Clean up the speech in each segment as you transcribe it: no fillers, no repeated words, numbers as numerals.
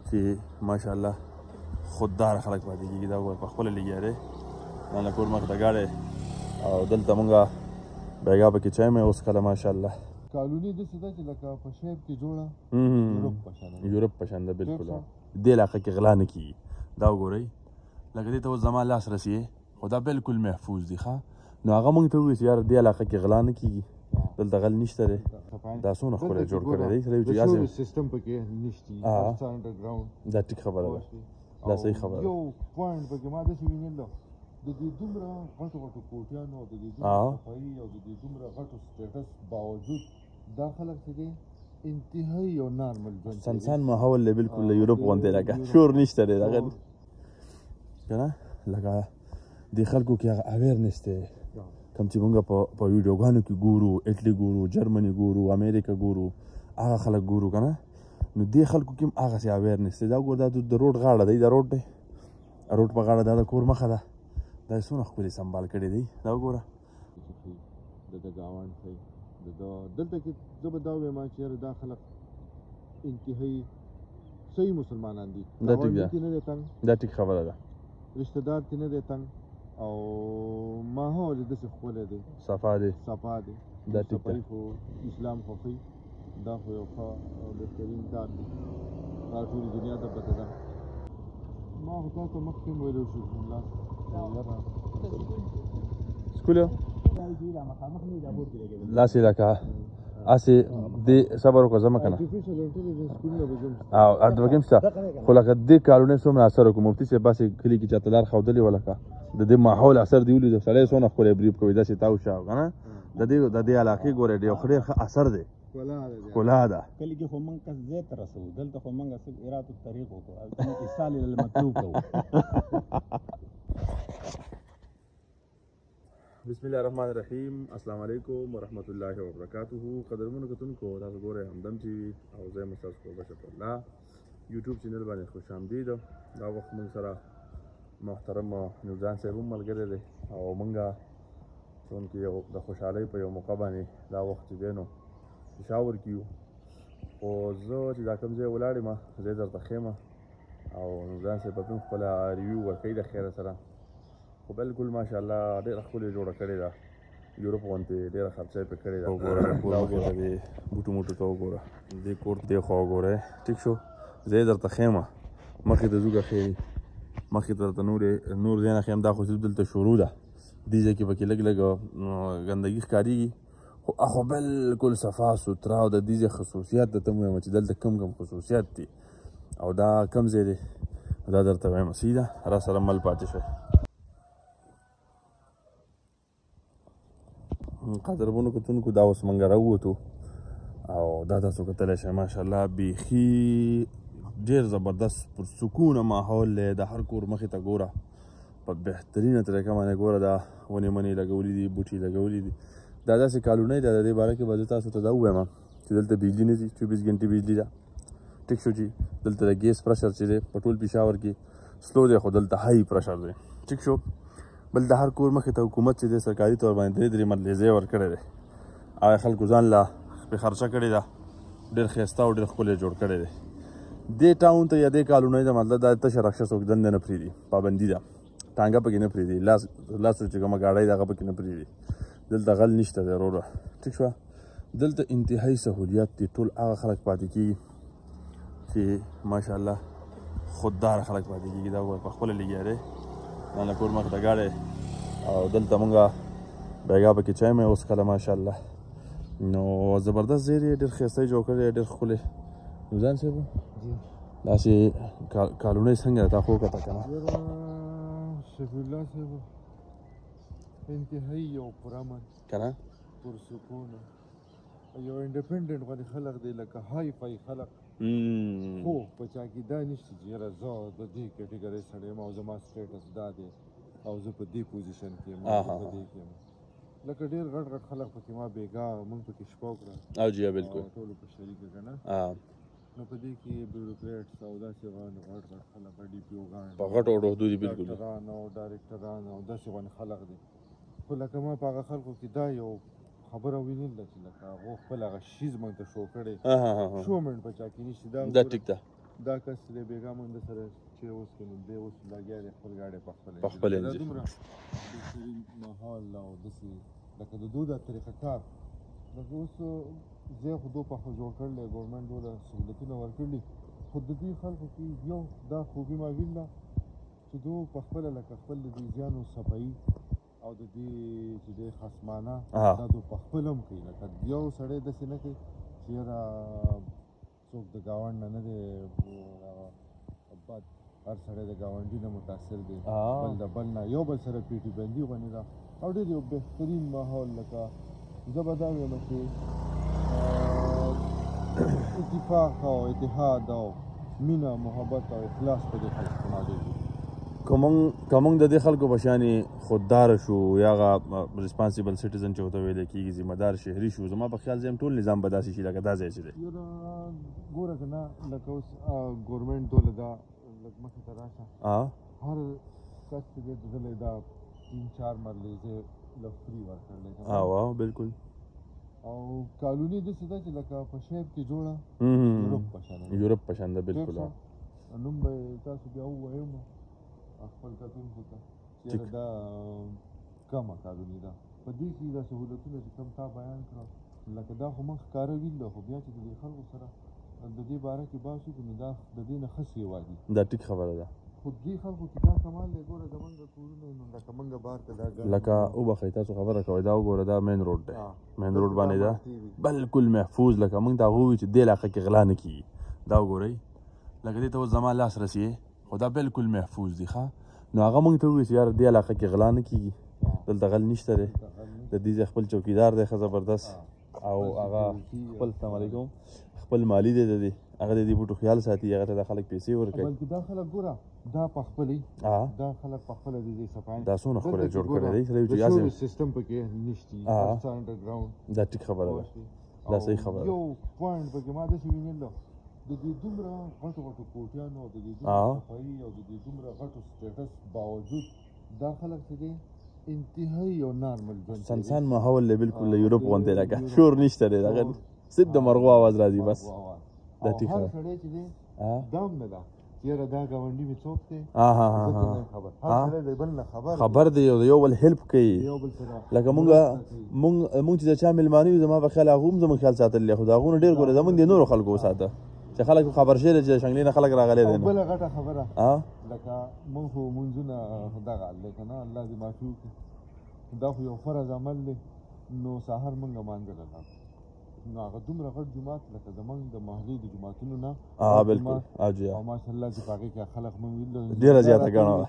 چې ماشاءالله خوددار خلک پاتې کېږي. دا وګوره په خپله لګیا دی، دا کور مخې ته ګاډی او دلته مونږ بیګا پکې چای مې وڅښله ماشاءالله. کالوني داسې ده چې لکه په شیپ کې جوړه یورپ په شان ده بالکل. دې علاقه کې غلا نه کېږي. دا وګورئ لکه دې ته اوس زما لاس رسیږي خو دا بالکل محفوظ دي ښه. نو هغه مونږ ته ووایي چې یاره دې علاقه کې غلا نه کېږي، دلته غل نشته دی. دا څومره ښکلی جوړ کړی دی چې سیستم پکې نشته انډرګراوند. دا ټیک خبره ده، دا صحیح خبره ده. یو پوینټ پکې ما داسې وینل د دې دومره غټو غټو کوټیانو او د دې دومره صفایي او د دې دومره غټو سټیټس باوجود دا خلک چې دی انتهایی یو نارمل ژوند سنسان ماحول دی، بالکل له یورپ غوندې لکه شور نشته دی دغه که نه. لکه دې خلکو کې هغه اویرنس دی کوم چې مونږ په ویډیوګانو کې ګورو، اټلي ګورو، جرمني ګورو، امریکا ګورو، هغه خلک ګورو که نه. نو دې خلکو کې هم هغسې اویرنس دی. دا وګوره دا د روډ غاړه دی، دا روډ دی، روډ په غاړه دا د کور مخه ده. دا یې څومره ښکلې سنبال کړی دی. دا وګوره د ګاونډ ښایي دلته کې زه به دا ووایم چې یاره دا خلک انتهایی صحیح مسلمانان دي. دا ټیک ده، نه دی تنګ، دا ټیک خبره ده. رشته دار کې نه دی تنګ او ماحول یې داسې ښکلی دی، صفا دی، دا ټیک ده. خو اسلام خوښوي، دا خو یو ښه او بهترین کار دی. دا ټولې دنیا ته پته ده. ما خو تا ته مخکې هم ویلی شو الله سکولو داسې لکه هسې دې صبر وکړه زه مه که نه او دویم شته خو لکه دې کالونۍ څومره اثر وکړو. مفتي صاحب باسې کلي کې چاته لار ښودلې وه لکه د دې ماحول اثر دې ولیدو. سړی څونه ښکلی بریف کوي داسې تاو شاو که نه. د دې علاقې ګورئ ډېر ښه اثر دی، ښکلا ده. کلي کې خو موږ کس ځای ته رسوو، دلته خو موږ صرف ارادو طریق وکړو، ایصال المطلوب کوو. بسم الله الرحمن الرحیم. السلام علیکم ورحمۃ اللہ وبرکاتہ. قدرمنو کتونکو تاسو ګورئ همدم ټي وي او زه یم ستاسو کوربه شفیع الله. یوټیوب چینل باندې خوش آمدید. دا وخت موږ سره محترم نورجان صاحب هم ملګری دی او موږ چونکې یو د خوشحالۍ په یو موقع باندې دا وخت چې دی نو پېښور کې یو. خو زه چې دا کوم ځای ولاړ یم زه یې درته ښیم او نورجان صاحب به هم خپله ریویو ورکوي د خیره سره. خو بالکل ماشاءالله ډېره ښکلې جوړه کړې ده، یورپ غوندې ډېره خرچه یې پرې کړې ده. وګوره کور مخې ته دې بوټو موټو ته وګوره، دې کور دې خوا وګورئ. ټیک شو، زه یې درته ښیم مخې ته ځو که ښې مخې ته درته نور ځای نه ښیم. دا خو صرف دلته شروع ده، دې ځای کې پکې لږ ګندګي ښکارېږي خو هغه بالکل صفا سوتره او د دې ځای خصوصیات درته م وایم چې دلته کم خصوصیات دي او دا کم ځای دی دا درته وایم. صحیح ده، را سره مل پاتې شئ. قدرمنو کتونکو دا اوس موږ راووتو او دا تاسو کتلی شئ ماشاءالله بیخي ډېر زبردست پرسکونه ماحول دی. د هر کور مخې ته ګوره په بهترینه طریقه باندې ګوره دا ونې منې لګولي دي، بوټي لګولي دي. دا داسې کالونۍ ده، د دې باره کې به زه تاسو ته دا ووایم چې دلته بجلي نه ځي، 24 ګنټې بجلي ده. ټیک شو چې دلته د ګیس پرشر چې دی په ټول پېښور کې سلو دی خو دلته هاي پرشر دی. ټیک شو، بل د هر کور مخې ته حکومت چې دی سرکاري طور باندې 3 مرلې ځای ورکړی دی. هغه خلکو ځان له پرې خرچه کړې ده، ډېر ښایسته او ډېر ښکلی جوړ کړی دی. دې ټاون ته یا دې کالونۍ ته مطلب دا تشه رخشه څوک دنده نه پرېږدي، پابندي ده، ټانګه پکې نه پرېږدي، لاسو چې کومه ګاډۍ ده هغه پکې نه پرېږدي. دلته غل نشته دی وروره. ټیک شوه، دلته انتهایی سهولیات دي. ټول هغه خلک پاتې کېږي چې ماشاءالله خوددار خلک پاتې کېږي. دا وګوره په خپله لګیا دی، دا کور مخې ته ګاډی او دلته مونږ بیګا پکې چای مې وڅښله ماشاءالله. نو زبردست ځای دی، ډېر ښایسته یې جوړ کړی دی، ډېر ښکلی. نورجان صاحب داسې کالونۍ څنګه ده تا خو وکته که نه؟ شفیع الله صاحب انتهایی یو پرامن که نه پرسکونه یو انډیپنډنټ غوندې خلک دی، لکه های فای خلک. خو په چا کې دا نشته چې یاره زه د دې کټګرۍ سړی یم او زما سټیټس دا دی او زه په دې پوزیشن کې یم او په دې کې یم. لکه ډېر غټ غټ خلک پکې ما بېګا مونږ پکې شپه وکړه او جی بالکل ټولو په شریکه که نه. نو په دې کې بیوروکریټس او داسې غټ غټ خلک ډي پي اوګان په غټو عهدو دي بالکل ډاکټران او ډایرکټران او داسې غوندې خلک دي. خو لکه ما په هغه خلکو کې دا یو خبره وینل ده چې لکه هغو خپل هغه شیز موږ ته شو کړی شو منډ په چا کې نشته. دا ټیک ده، دا کس دی بېګا موږ د سره چې اوس کې نو دی اوس لګیا دی خپل ګاډی په خپل دا انجن دومره بهترین ماحول او داسې لکه د دو دا طریقه کار لکه اوس ځای خو دو پخه جوړ کړلی ګورمنټ دوله سهولتونه ورکړي خو د دوی خلکو کې یو دا خوبي ما ویل ده چې دو په خپله لکه خپل د دیزیانو صفایي او د دې چې دی خصمانه دا دو په خپل هم کوي لکه یو سړی داسې نه کوي چې یاره څوک د ګاونډ نه دی بد هر سړی د ګاونډي نه متاثر دی بل د بل نه یو بل سره پیټي بندي غوندې ده او ډېر یو بهترین ماحول لکه زه به دا وایم چې اتفاق او اتحاد او مینه محبت او اخلاص په دې خلکو کې موجود دي که موږ د دې خلکو په شانې خودداره شو یا هغه ریسپانسیبل سټیزن چې ورته ویلی کېږي ذمهدار شهري شو زما په خیال زم ټول نظام به داسې شي لکه دا ځای چې دی یاره ګوره که نه لکه اوس ګورمنټ دوله دا لږ مخې ته راشه هر کس چې دی د دله دا 3-4 مرلې ځای له فری ورکړلی بالکل او کالوني داسې ده چې لکه په شیب کې جوړه یورپ په شان ده بالکل نوم به تاسو بیا ووایم خپل کتونکو ته چېرې دا کمه کالوني ده په دې کې دا سهولتونه چې کوم تا بیان کړه لکه دا خو موږ ښکاره ویل ده خو بیا چې د دې خلکو سره د دې باره کې بحث وکړو نو دا د دې نه ښه سیوا دي دا ټیک خبره ده خو دې خلکو کې دا کمال دی ګوره زمونږ کورونه نو لکه موږ بار ته دا لکه وبخئ تاسو خبره کوئ دا وګوره دا مین روډ دی مین روډ باندې ده بالکل محفوظ لکه موږ دا ووایو چې دې علاقه کې غلا نه کېږي دا وګورئ لکه دې ته اوس زما لاس رسیې خو دا بالکل محفوظ دي ښه نو هغه موږ ته ووایي چې یاره دې علاقه کې غلا نه کېږي دلته غل نشته دی د دې ځای خپل چوکیدار دی ښه زبردست او هغه خپل السلام علیکم خپل مالی دی د دې هغه د دې بوټو خیال ساتي هغه ته دا خلک پیسې ورکوي بلکې دا خلک ګوره دا په خپلې دا خلک په خپله د دې صفایي دا څونه ښکلی جوړ کړی دی د شورې سیسټم پکې نشتي هر څه انډرګراونډ دا ټیک خبره ده دا صحیح خبره ده یو پوینټ پکې ما داسې وینېدل د دې دومره غټو غټو کوټیانو او د دې دومره صفایي او د دې دومره غټو سټیټس باوجود دا خلک چې دی انتهایی یو نارمل ژوند سنسان ماحول دی بالکل له یورپ غوندې لکه شور نشته دی دغه صرف د مرغو آواز راځي بس دا ټیک هر سړی چې دی دا هم نه ده چې یاره دا ګاونډي مې څوک دی خبر دی یو بل هیلپ کوي لکه مونږ چې د چا میلمانه یو زما په خیال هغه هم زموږ خیال ساتلی خو د هغونه ډېر ګوره زمونږ د نورو خلکو وساته چې خلک خبر شوی دی چې د شنګلې نه خلک راغلی دی بله غټه خبره لکه مونږ خو مونځونه دغه حال دی که نه الله دې معافي وکړي دا خو یو فرض عمل دی نو سهار مونږ لمانځل نو هغه دومره غټ جومات لکه زمونږ د محلې د جوماتونو نه بالکل او ماشاءالله چې په هغې کې خلک مونږ ویل ډېره زیاته ګڼه وه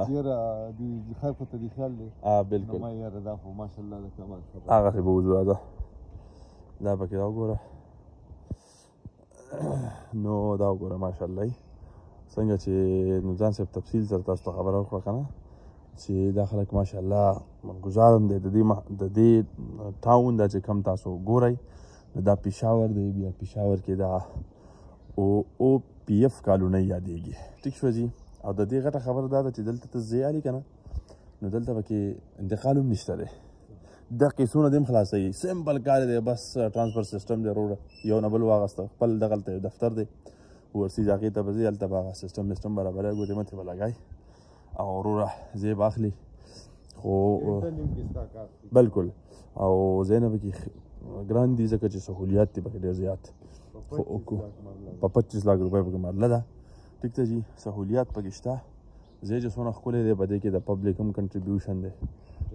ډېره د خلکو ته دې خیال دی بالکل نو ما یاره دا خو ماشاءالله د کمال خبره هغسې به وځو راځه دا پکې دا وګوره نو دا وګوره ماشاءالله څنګه چې نو ځان صاحب تفصیل سره تاسو ته خبره وکړه که نه چې دا خلک ماشاءالله گزارم دی د دې ټاون دا چې کم تاسو ګورئ دا پېښور دی بیا پېښور کې دا او پی اف کالونۍ یادېږي ټیک شوه جي او د دې غټه خبره دا ده چې دلته ته ځای الي که نه نو دلته پکې انتقال هم نشته دی دا کیسونه دې هم خلاصوي سمپل کار دی بس ټرانسپورټ سیسټم دی روډ یو نه بل واغسته خپل دغلته یو دفتر دی ورسیز هغې ته به ځي هلته به هغه سیسټم برابروي ګوتې متې به لګوي او وروره ځای به اخلي خو بالکل او ځای نه پکې ګران دي ځکه چې سهولیات دي پکې ډېر زیات په 25 लाख روپۍ پکې مرله ده ټیک ته جي سهولیات پکې شته ځای چې څونه ښکلی دی په دې کې د پبلک هم کنټریبیوشن دی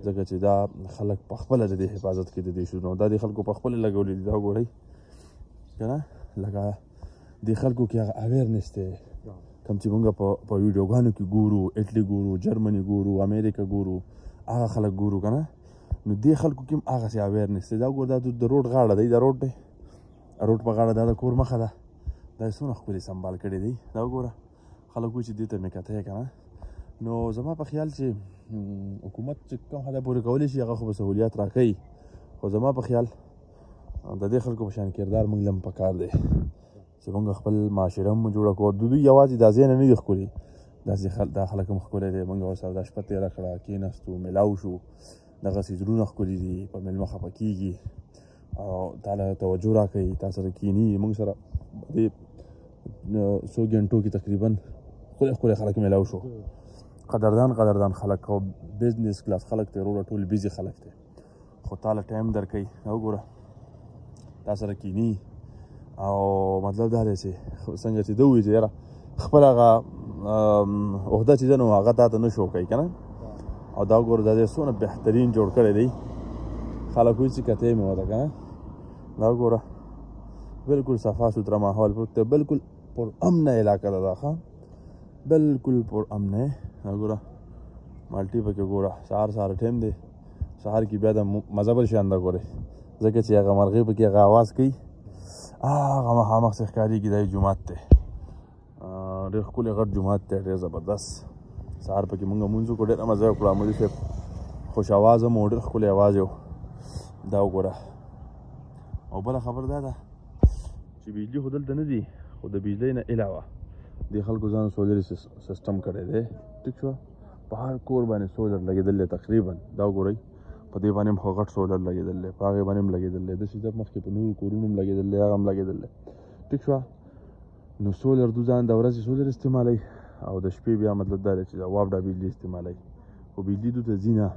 ځکه چې دا خلک په خپله د دې حفاظت کې د دې شروع دا د خلکو په خپله لګولي دي دا وګورئ که نه لکه د خلکو کې هغه اویرنس دی کوم چې موږ په ویډیوګانو کې ګورو اټلي ګورو جرمني ګورو امریکا ګورو هغه خلک ګورو که نه نو دې خلکو کې هم هغسې اویرنس دی دا وګوره دا د روډ غاړه دی دا روډ دی روډ په غاړه دا د کور مخه ده دا یې څومره ښکلې سنبال کړی دی دا وګوره خلک وایي چې دې ته مې کتی که نه نو زما په خیال چې حکومت چې کوم حده پورې کولی شي هغه خو به سهولیات راکوي خو زما په خیال د دې خلکو په شان کردار موږ له هم پکار دی چې موږ خپل معاشره هم جوړه کړو د دوی یوازې دا ځای نه دي ښکلي دا خلک هم ښکلی دی موږ ورسره دا شپه تېره کړه کېناستو میلاو شو دغسې زړونه ښکلي دي په میلمه خفه کېږي او تا له توجه راکوي تا سره کښېني موږ سره دې څو ګنټو کې تقریبا ښکلي ښکلي خلک میلاو شو قدردان خلک او بزنس کلاس خلک ته وروړه ټول بیزي خلک ته خو تاله ټایم درکوي وګوره تا سره کینی او مطلب دا دی چې څنګه چې ده ووایي چې یاره خپل هغه عهده چې ده نو هغه تا ته نه شو کوي که نه او دا وګوره دا دی څونه بهترین جوړ کړی دی خلک وایي چې کتې مې وته که نه دا وګوره بالکل صفا سوتره ماحول پروت دی بالکل پر امنه علاقه ده دا ښه بالکل پر امنه وګوره مالټي پکې ګوره سهار ټایم دی سهار کې بیا د مزه بل شان ده ګورې ځکه چې هغه مرغۍ پکې هغه اواز کوي هغه مخامخ څه ښکارېږي دا یې جومات دی ډېر ښکلی غټ جومات دی ډېر زبردست سهار پکې مونږ لمونځ وکړو ډېره مزه یې وکړه مولوي صاحب خوش اواز هم و ډېر ښکلی اواز یې دا وګوره او بله خبر دا ده چې بجلي خو دلته نه دي خو د بجلۍ نه علاوه دې خلکو ځان سولري سیسټم کړی دی ټیک شوه په هر کور باندې سولر لګېدل دی تقریبا دا وګورئ په دې باندې هم خو غټ سولر لګېدل دی په هغې باندې هم لګېدل دی داسې ځکه مخکې په نورو کورونو هم لګېدل دی هغه هم لګېدل دی ټیک شوه نو سولر دو ځان د ورځې سولر استعمالوي او د شپې بیا مطلب دا دی چې د واپډا بجلي استعمالوي خو بجلي دو ته ځي نه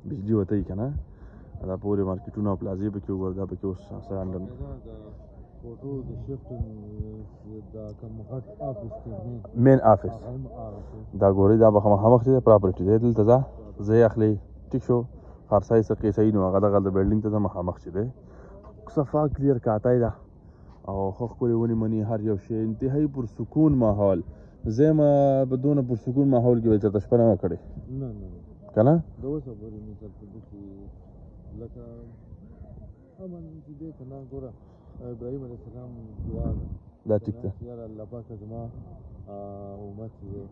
بجلي وته یي که نه دا پورې مارکیټونه او پلازې پکې وګوره دا پکې اوس مین آفس دا ګورئ دا به مخامخ چې پراپرټي دی دلته ځه ځای اخلي ټیک شو خرڅای څه قیسایي نو هغه دغه د بلډینګ ته ځه مخامخ چې دی صفا کلیر کاتی ده او ښه ښکلې ونې مني هر یو شی انتهایي پرسکون ماحول زه یم په دونه پرسکون ماحول کې به چېرته شپه نه وه کړې که نه د اوسه پورې مثال په دې کې لکه امن چې دی که نه ګوره ابراهیم علیه السلام دعا ده دا ټیک ده یاره الله پاکه زما امت چې دی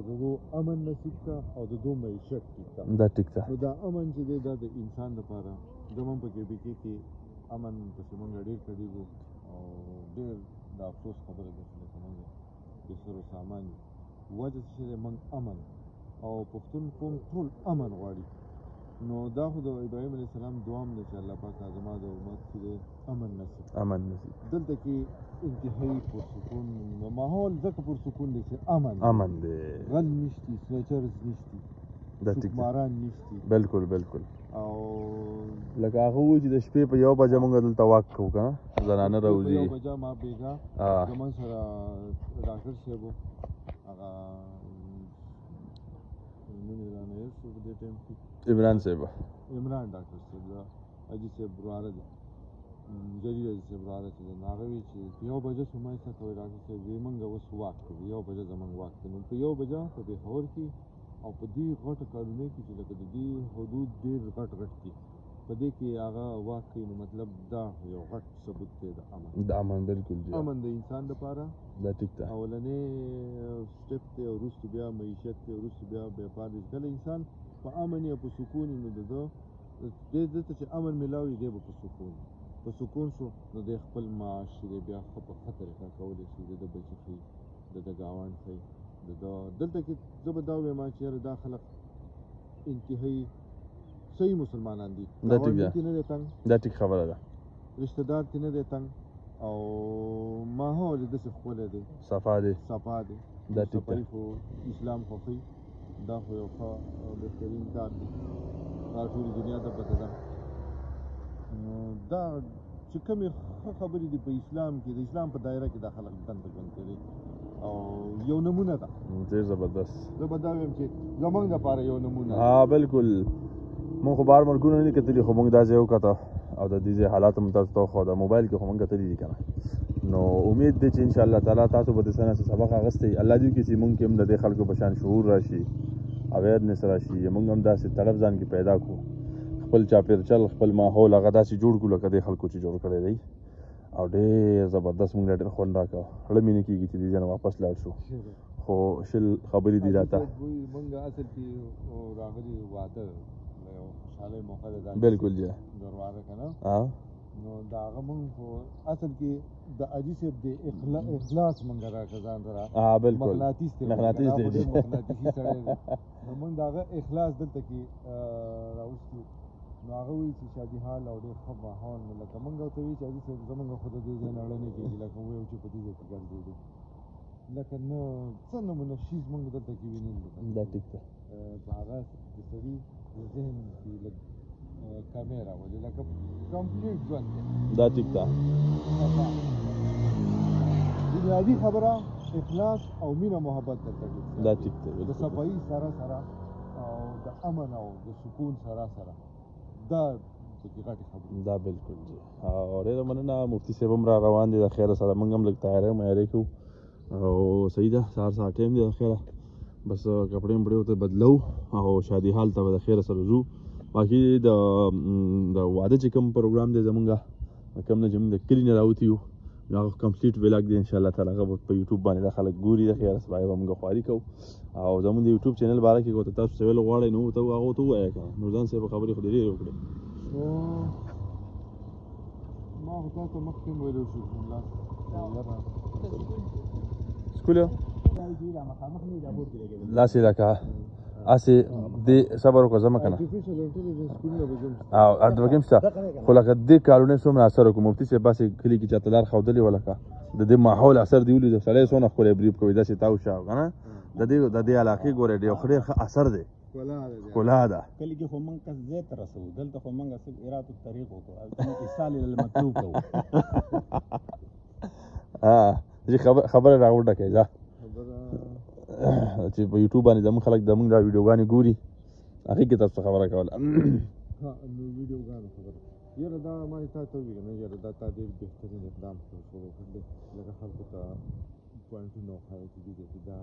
د دو امن نصیب کا او د دو معیشت ټیک ده دا ټیک ده نو دا امن چې دی دا د انسان لپاره زموږ په کېبیکې کې امن پسې موږ ډېر کړېږو او ډېر د افسوس خبره ده چې لکه موږ د سرو سامان وجه چې دی موږ امن او پښتون قوم ټول امن غواړي نو دا خو د ابراهیم علیه السلام دعا هم ده چې الله پاکه زما د امت چې دی امن نصیب دلته کې انتهایي پرسکون ماحول ځکه پرسکون دی چې امن دی غل نشتی سنیچرز نشتی سوکماران نشتی بالکل او لکه هغه وایي چې د شپې په 1 بجه موږ دلته واک کوو که نه زنانه راوځي 1 بجه ما بېګا زموږ سره ډاکټر صاحب و هغه نوم یې رانه هېر شو په دې ټایم کې عمران ډاکټر صاحب د حاجي صاحب وراره دی جلیل حاجي صاحب وراره چې دی نو هغه وایي چې په 1 بجه سمه څه کوئ ډاکټر صاحب وایي موږ اوس واک کوو 1 بجه زموږ واک دی نو په 1 بجه په پېښور کې او په دې غټو کارونو کې چې لکه د دې حدود ډېر غټ دي په دې کې هغه واک کوي نو مطلب دا یو غټ ثبوت دی د امن بالکل دی امن د انسان لپاره دا ټیک ده اولنې سټپ دی او وروسته بیا معیشت دی وروسته بیا بیپار دی کله انسان په امن یا په سکون نو د ده دې ته چې امن میلاوي دی به په سکون شو نو دی خپل معاش دی بیا ښه په ښه طریقه کولی شي د ده بچي ښایي د ده ګاونډ ښایي دلته کې زه به دا ووایم چې یاره دا خلک انتهایي صحیح مسلمانان دي ګاونډي کې نه دی تنګ دا ټیک خبره ده رشته دار کې نه دی تنګ او ماحول یې داسې ښکلی دی صفا دی دا ټیک ده خو اسلام خوښوي دا خو یو ښه بهترین کار دی دا ټولې دنیا ته پته ده نو دا چې کومې ښه خبرې دي په اسلام کې د اسلام په دایره کې دا خلک دنده ژوند کوي او یو نمونه ده ډېر زبردست زه به دا وایم چې زموږ دپاره یو نمونه بالکل مونږ خو بهر ملکونه نه دي کتلي خو مونږ دا ځای وکته او د دې ځای حالات هم تاسو ته وښوده موبایل کې خو مونږ کتلي دي که نه نو امید دی چې انشاءالله تعالی تاسو به د څه نه څه سبق اخیستی الله دې وکړي چې مونږ کې هم د دې خلکو په شان شعور راشي اویرنس راشي مونږ هم داسې طرف ځان کې پیدا کړو خپل چاپېرچل خپل ماحول هغه داسې جوړ کړو لکه دې خلکو چې جوړ کړی دی او ډېر زبردست مونږ له ډېر خوند راکړه زړه مې نه کېږي چې دې ځای نه واپس لاړ شو خو شل خبرې دي راته مونږ اصل کې راغلي واده یو خوشحالۍ موقع ده بالکل جی دروازه که نه نو د هغه مونږ خو اصل کې د حاجي صاحب د اخلاص مونږ راکړه ځان ته بالکل مقناطیس دی مقناطیسي سړی دی نو مونږ د هغه اخلاص دلته کې راوستو نو هغه وایي چې شادي حال او ډېر ښه ماحول نو لکه موږ ورته وایي چې حاجي صاحب زموږ خو د دې ځای نه اړه نه کېږي لکه وایو چې په دې ځای کې ګرځېدو لکه نه څه نمونه شیز موږ دلته کې ویني دا ټیک ده په هغه د سړي د ذهن کې لږ کمی راولي لکه کمپلیټ ژوند دی دا ټیک ده بنیادي خبره اخلاص او مینه محبت درته دا ټیک ده د صفایي سره سره او د امن او د سکون سره سره دا پکې غټې خبرې دا بالکل جی او ډېره مننه مفتي صاحب هم را روان دي د خیره سره موږ هم لږ تیاری معیاري کوو او صحیح ده سهار ټایم دی د خیره بس کپړې وپړې ورته بدلو او شادي حال ته به د خیره سره ځو باقي د واده چې کوم پروګرام دی زمونږ کوم نه چې موږ د کلي نه راوتي یو نو هغه کمپلیټ ولاګ دی انشاءالله تعالی هغه په یوټیوب باندې دا خلک ګوري د خیره سره به موږ خواري کوو او زمونږ د یوټیوب چینل باره کې که تاسو څه ویل غواړئ نو ته هغه ورته ووایه که نه نورزان صاحب خبرې خو دې ډېرې وکړې ما خو تاسو ته مخکې هم ویلی شو سکول داسې لکه هسې دې صبر وکړه ځه مه که نه او دویم شته خو لکه دې کارونه څومره اثر وکړو مفتي صاحب باسې کلي کې چاته لار ښودلې وه لکه د دې ماحول اثر دې ولید سړی څونه ښکلی بریف کوي داسې تاو شه که نه د دې علاقې ګورې ډېر ډېر ښه اثر دی ښکلا ده کلي کې خو موږ قصدې ته رسوو دلته خو موږ صرف ایراد الطریق وکړو ایصال الی المطلوب کوو خبره راغونډه کوي ځه چې په یوټیوب باندې زموږ خلک زموږ دا ویډیوګانې ګوري هغې کې تاسو خبره کوله نو ویډیوګانو خبره یاره دا ما تا ته وویل نه یاره دا تا ډېر بهترین اقدام شروع کړ دی لکه خلکو ته پوینټونه وښایه چې دې ځای کې دا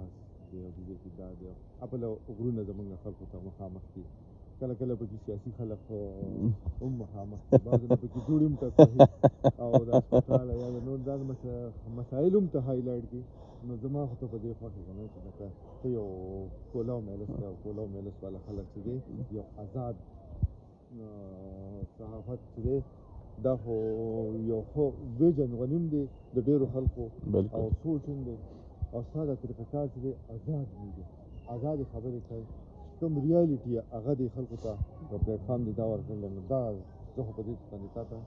دی او دې ځای کې دا دی اپله غرونه زموږ خلکو ته مخامخ دي کله کله پکې سیاسي خلک هم مخامخ دي بعضې نه پکې جوړې هم تفریح او د هسپتاله یا د نور دا مسایل هم ته هایلایټ کړي نو زما خو ته په دې خوښ یم چې لکه ته یو کولاو میلس دی او کولاو میلس والا خلک چې دی یو آزاد صحافت چې دی دا خو یو ښه ویژن غنیم دی د ډېرو خلکو او سوچ هم دی او ستا دا طریقه کار چې دی آزاد دی آزادې خبرې کوي کوم ریالټي هغه دی خلکو ته یو پلیټفارم دی دا ورکړلی نو دا زه خو په دې باندې تا ته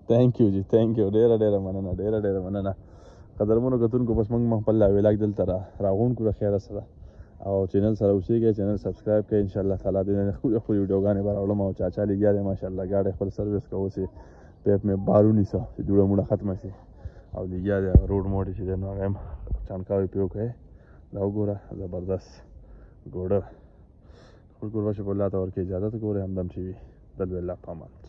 تھینک یو جی تھینک یو ډېره مننه ډېره مننه قدرمنو کتونکو بس موږ خپل ویلاګ دلته راغونډ کړو خیره سره او چینل سره اوسېږئ چینل سبسکرایب کړئ انشاءالله تعالی د خپلې ویډیوګانې به راوړم او چاچا لګیا دی ماشاءالله ګاډی خپل سروس کوو چې پیپ مې بار ونیسه چې دوړه موړه ختمه شي او لګیا دی روډ موډ چې دی نو هغه هم چانکاوې پې وکړئ دا وګوره زبردست ګوډه خپل کوربه شي په الله ته ورکړي اجازت ګورئ همدم ټي وي دل الله په امان